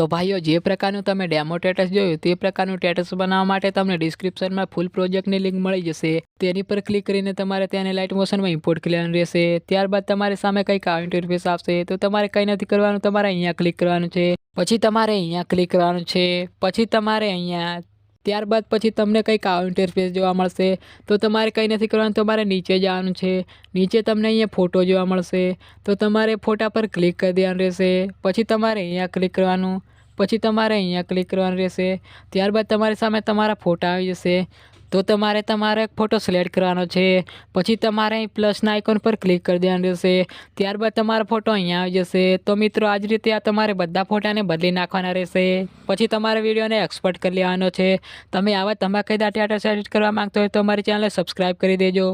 તો ભાઈઓ જે પ્રકારનું તમે ડેમો સ્ટેટસ જોયું તે પ્રકારનું સ્ટેટસ બનાવવા માટે તમને ડિસ્ક્રિપ્શનમાં ફૂલ પ્રોજેક્ટની લિંક મળી જશે. તેની પર ક્લિક કરીને તમારે તેને લાઇટ મોશનમાં ઇમ્પોર્ટ કરવાનું રહેશે. ત્યારબાદ તમારી સામે કંઈક આ ઇન્ટરફેસ આવશે. તો તમારે કંઈ નથી કરવાનું, તમારે અહીંયા ક્લિક કરવાનું છે. પછી તમારે અહીંયા ક્લિક કરવાનું છે. પછી તમારે અહીંયા ત્યારબાદ પછી તમને કંઈક આવો ઇન્ટરફેસ જોવા મળશે. તો તમારે કંઈ નથી કરવાનું, તમારે નીચે જવાનું છે. નીચે તમને અહીંયા ફોટો જોવા મળશે. તો તમારે ફોટા પર ક્લિક કરી દેવાનું રહેશે. પછી તમારે અહીંયા ક્લિક કરવાનું. પછી તમારે અહીંયા ક્લિક કરવાનું રહેશે. ત્યારબાદ તમારી સામે તમારા ફોટા આવી જશે. તો તમારે તમારો એક ફોટો સિલેક્ટ કરવાનો છે. પછી તમારે અહીં પ્લસના આઇકોન પર ક્લિક કરી દેવાનું રહેશે. ત્યારબાદ તમારો ફોટો અહીંયા આવી જશે. તો મિત્રો આ જ રીતે આ તમારે બધા ફોટાને બદલી નાખવાના રહેશે. પછી તમારે વિડીયોને એક્સપોર્ટ કરી લેવાનો છે. તમે આવા ધમાકેદાર સ્ટેટસ એડિટ કરવા માંગતો હોય તો અમારી ચેનલને સબસ્ક્રાઈબ કરી દેજો.